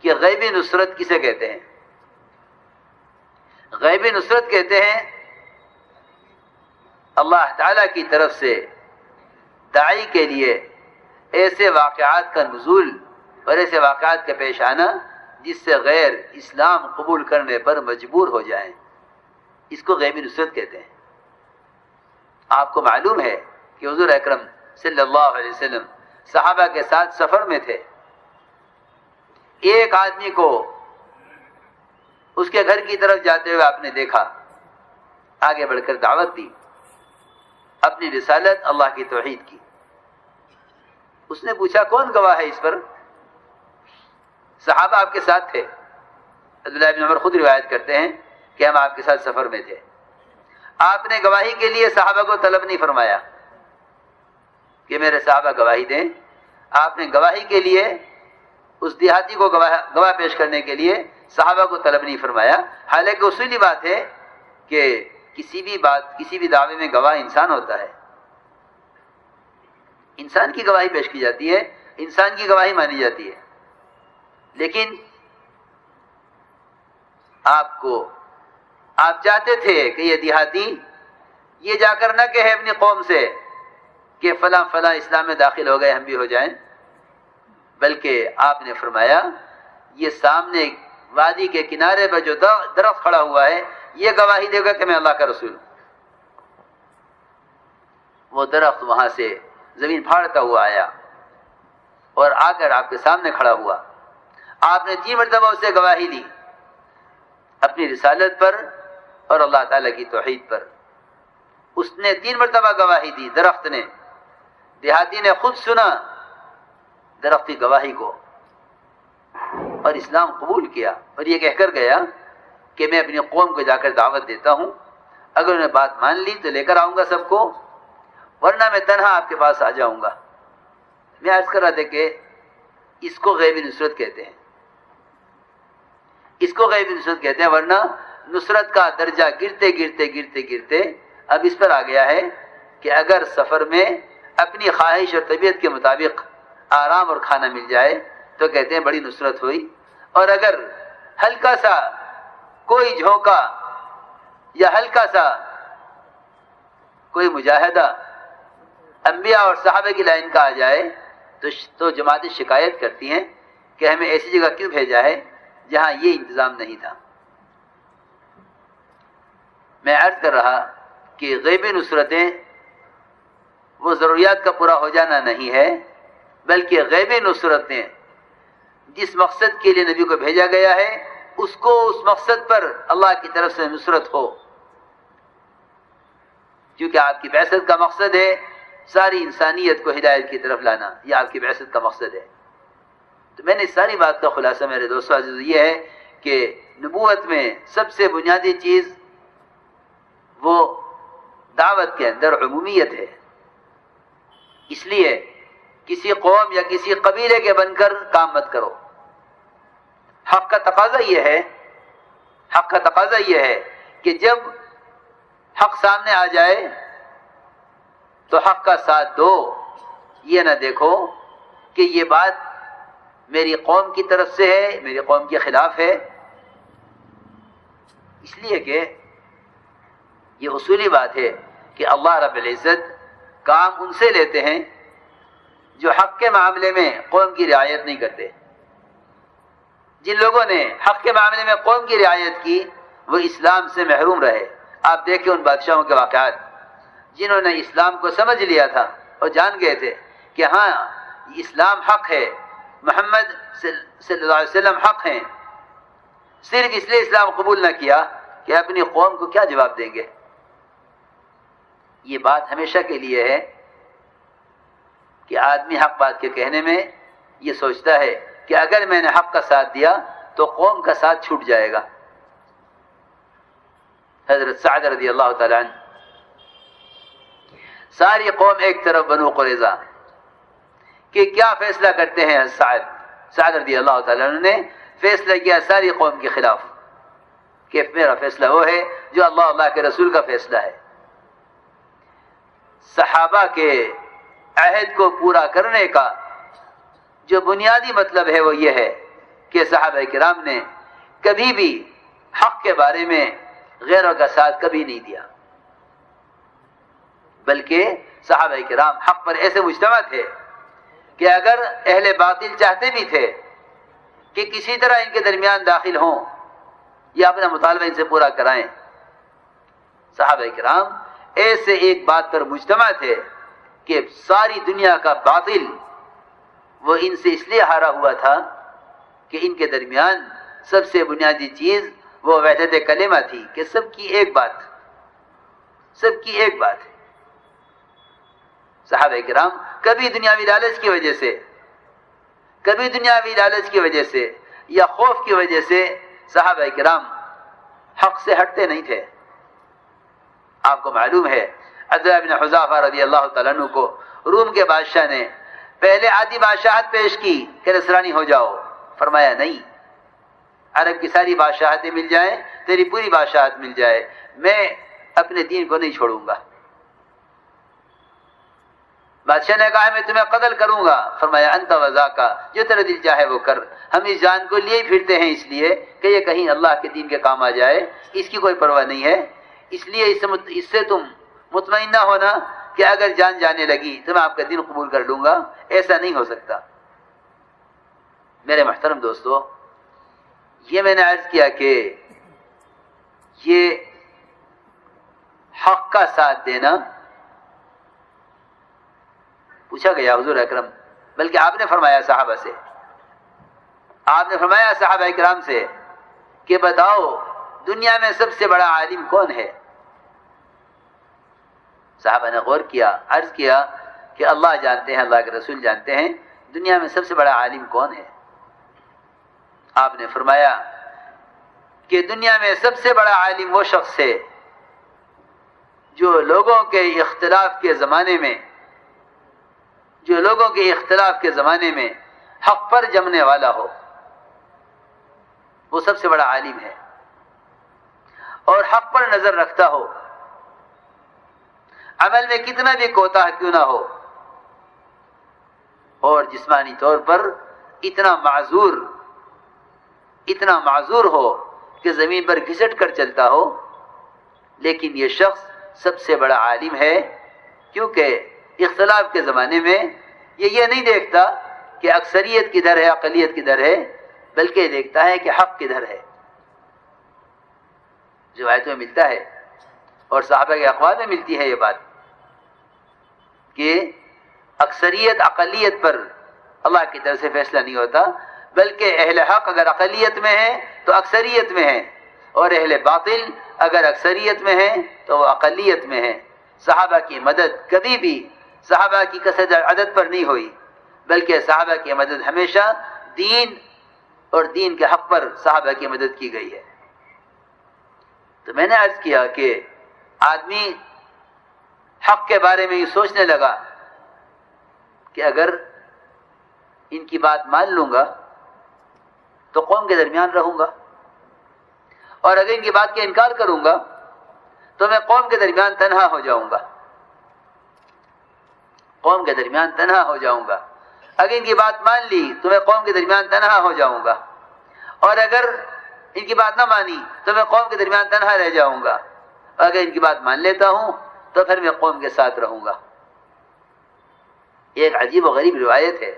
کہ غیبی نصرت کسے کہتے ہیں؟ غیبی نصرت کہتے ہیں اللہ تعالیٰ کی طرف سے داعی کے لیے ایسے واقعات کا نزول اور ایسے واقعات کا پیش آنا جس سے غیر اسلام قبول کرنے پر مجبور ہو جائیں، اس کو غیبی نصرت کہتے ہیں۔ آپ کو معلوم ہے کہ حضور اکرم صلی اللہ علیہ وسلم صحابہ کے ساتھ سفر میں تھے، ایک آدمی کو اس کے گھر کی طرف جاتے ہوئے آپ نے دیکھا، آگے بڑھ کر دعوت دی، اپنی رسالت اللہ کی توحید کی۔ اس نے پوچھا کون گواہ ہے اس پر؟ صحابہ آپ کے ساتھ تھے۔ عبداللہ بن عمر خود روایت کرتے ہیں کہ ہم آپ کے ساتھ سفر میں تھے۔ آپ نے گواہی کے لیے صحابہ کو طلب نہیں فرمایا کہ میرے صحابہ گواہی دیں، آپ نے گواہی کے لیے اس دیہاتی کو گواہ پیش کرنے کے لیے صحابہ کو طلب نہیں فرمایا، حالانکہ اصولی بات ہے کہ کسی بھی دعوے میں گواہ انسان ہوتا ہے، انسان کی گواہی پیش کی جاتی ہے، انسان کی گواہی مانی جاتی ہے۔ لیکن آپ چاہتے تھے کہ یہ دیہاتی یہ جا کر نہ کہے اپنی قوم سے کہ فلاں فلاں اسلام میں داخل ہو گئے، ہم بھی ہو جائیں، بلکہ آپ نے فرمایا یہ سامنے وادی کے کنارے پر جو درخت کھڑا ہوا ہے یہ گواہی دے گا کہ میں اللہ کا رسول ہوں۔ وہ درخت وہاں سے زمین پھاڑتا ہوا آیا اور آ کر آپ کے سامنے کھڑا ہوا۔ آپ نے 3 مرتبہ اسے گواہی لی اپنی رسالت پر اور اللہ تعالیٰ کی توحید پر۔ اس نے 3 مرتبہ گواہی دی، درخت نے، دیہاتی نے خود سنا درخت کی گواہی کو اور اسلام قبول کیا، اور یہ کہہ کر گیا کہ میں اپنی قوم کو جا کر دعوت دیتا ہوں، اگر انہیں بات مان لی تو لے کر آؤں گا سب کو، ورنہ میں تنہا آپ کے پاس آ جاؤں گا۔ میں عرض کر رہا تھا کہ اس کو غیبی نصرت کہتے ہیں، اس کو غیبی نصرت کہتے ہیں، ورنہ نصرت کا درجہ گرتے اب اس پر آ گیا ہے کہ اگر سفر میں اپنی خواہش اور طبیعت کے مطابق آرام اور کھانا مل جائے تو کہتے ہیں بڑی نصرت ہوئی، اور اگر ہلکا سا کوئی جھونکا یا ہلکا سا کوئی مجاہدہ انبیاء اور صحابہ کی لائن کا آ جائے تو جماعتیں شکایت کرتی ہیں کہ ہمیں ایسی جگہ کیوں بھیجا ہے جہاں یہ انتظام نہیں تھا۔ میں عرض کر رہا کہ غیبی نصرتیں وہ ضروریات کا پورا ہو جانا نہیں ہے، بلکہ غیبی نصرتیں جس مقصد کے لیے نبی کو بھیجا گیا ہے اس کو اس مقصد پر اللہ کی طرف سے نصرت ہو، کیونکہ آپ کی بعثت کا مقصد ہے ساری انسانیت کو ہدایت کی طرف لانا، یہ آپ کی بعثت کا مقصد ہے۔ تو میں نے اس ساری بات کا خلاصہ میرے دوستو عزیز یہ ہے کہ نبوت میں سب سے بنیادی چیز وہ دعوت کے اندر عمومیت ہے، اس لیے کسی قوم یا کسی قبیلے کے بن کر کام مت کرو۔ حق کا تقاضا یہ ہے کہ جب حق سامنے آ جائے تو حق کا ساتھ دو، یہ نہ دیکھو کہ یہ بات میری قوم کی طرف سے ہے، میری قوم کے خلاف ہے، اس لیے کہ یہ اصولی بات ہے کہ اللہ رب العزت کام ان سے لیتے ہیں جو حق کے معاملے میں قوم کی رعایت نہیں کرتے۔ جن لوگوں نے حق کے معاملے میں قوم کی رعایت کی وہ اسلام سے محروم رہے۔ آپ دیکھیں ان بادشاہوں کے واقعات، جنہوں نے اسلام کو سمجھ لیا تھا اور جان گئے تھے کہ ہاں اسلام حق ہے، محمد صلی اللہ علیہ وسلم حق ہیں، صرف اس لیے اسلام قبول نہ کیا کہ اپنی قوم کو کیا جواب دیں گے۔ یہ بات ہمیشہ کے لیے ہے کہ آدمی حق بات کے کہنے میں یہ سوچتا ہے کہ اگر میں نے حق کا ساتھ دیا تو قوم کا ساتھ چھوٹ جائے گا۔ حضرت سعد رضی اللہ تعالیٰ عنہ، ساری قوم ایک طرف بنو قریظہ کہ کیا فیصلہ کرتے ہیں؟ سعد رضی اللہ تعالیٰ عنہ نے فیصلہ کیا ساری قوم کے خلاف کہ میرا فیصلہ وہ ہے جو اللہ کے رسول کا فیصلہ ہے۔ صحابہ کے عہد کو پورا کرنے کا جو بنیادی مطلب ہے وہ یہ ہے کہ صحابہ کرام نے کبھی بھی حق کے بارے میں غیروں کا ساتھ کبھی نہیں دیا، بلکہ صحابہ کرام حق پر ایسے مجتمع تھے کہ اگر اہل باطل چاہتے بھی تھے کہ کسی طرح ان کے درمیان داخل ہوں یا اپنا مطالبہ ان سے پورا کرائیں، صحابہ کرام ایسے ایک بات پر مجتمع تھے کہ ساری دنیا کا باطل وہ ان سے اس لیے ہارا ہوا تھا کہ ان کے درمیان سب سے بنیادی چیز وہ وحدت کلمہ تھی کہ سب کی ایک بات، سب کی ایک بات ہے۔ صحابہ کرام کبھی دنیاوی لالچ کی وجہ سے، کبھی دنیاوی لالچ کی وجہ سے یا خوف کی وجہ سے صحابہ کرام حق سے ہٹتے نہیں تھے۔ آپ کو معلوم ہے عبداللہ بن حذافہ رضی اللہ تعالیٰ عنہ کو روم کے بادشاہ نے پہلے آدھی بادشاہت پیش کی کہ نصرانی ہو جاؤ، فرمایا نہیں، عرب کی ساری بادشاہتیں مل جائیں، تیری پوری بادشاہت مل جائے، میں اپنے دین کو نہیں چھوڑوں گا۔ بادشاہ نے کہا میں تمہیں قتل کروں گا، فرمایا انت وذاکا، جو تیرا دل چاہے وہ کر، ہم اس جان کو لیے پھرتے ہیں اس لیے کہ یہ کہیں اللہ کے دین کے کام آ جائے، اس کی کوئی پرواہ نہیں ہے، اس لیے اس سے تم مطمئن نہ ہونا کہ اگر جان جانے لگی تو میں آپ کا دین قبول کر لوں گا، ایسا نہیں ہو سکتا۔ میرے محترم دوستو، یہ میں نے عرض کیا کہ یہ حق کا ساتھ دینا، پوچھا گیا حضور اکرم، بلکہ آپ نے فرمایا صحابہ سے، آپ نے فرمایا صحابہ کرام سے کہ بتاؤ دنیا میں سب سے بڑا عالم کون ہے؟ صحابہ نے غور کیا، عرض کیا کہ اللہ جانتے ہیں، اللہ کے رسول جانتے ہیں، دنیا میں سب سے بڑا عالم کون ہے؟ آپ نے فرمایا کہ دنیا میں سب سے بڑا عالم وہ شخص ہے جو لوگوں کے اختلاف کے زمانے میں حق پر جمنے والا ہو، وہ سب سے بڑا عالم ہے، اور حق پر نظر رکھتا ہو، عمل میں کتنا بھی کوتاہ کیوں نہ ہو، اور جسمانی طور پر اتنا معذور ہو کہ زمین پر گھسٹ کر چلتا ہو، لیکن یہ شخص سب سے بڑا عالم ہے، کیونکہ اختلاف کے زمانے میں یہ نہیں دیکھتا کہ اکثریت کدھر ہے، اقلیت کدھر ہے، بلکہ دیکھتا ہے کہ حق کدھر ہے۔ روایتوں میں ملتا ہے اور صحابہ کے اقوال میں ملتی ہے یہ بات کہ اکثریت اقلیت پر اللہ کی طرف سے فیصلہ نہیں ہوتا، بلکہ اہل حق اگر اقلیت میں ہے تو اکثریت میں ہے، اور اہل باطل اگر اکثریت میں ہے تو وہ اقلیت میں ہے۔ صحابہ کی مدد کبھی بھی صحابہ کی کثرت عدد پر نہیں ہوئی، بلکہ صحابہ کی مدد ہمیشہ دین اور دین کے حق پر صحابہ کی مدد کی گئی ہے۔ تو میں نے عرض کیا کہ آدمی حق کے بارے میں یہ سوچنے لگا کہ اگر ان کی بات مان لوں گا تو قوم کے درمیان رہوں گا، اور اگر ان کی بات کا انکار کروں گا تو میں قوم کے درمیان تنہا ہو جاؤں گا، قوم کے درمیان تنہا ہو جاؤں گا۔ اگر ان کی بات مان لی تو میں قوم کے درمیان تنہا ہو جاؤں گا، اور اگر ان کی بات نہ مانی تو میں قوم کے درمیان تنہا رہ جاؤں گا، اور اگر ان کی بات مان لیتا ہوں تو پھر میں قوم کے ساتھ رہوں گا۔ یہ ایک عجیب و غریب روایت ہے۔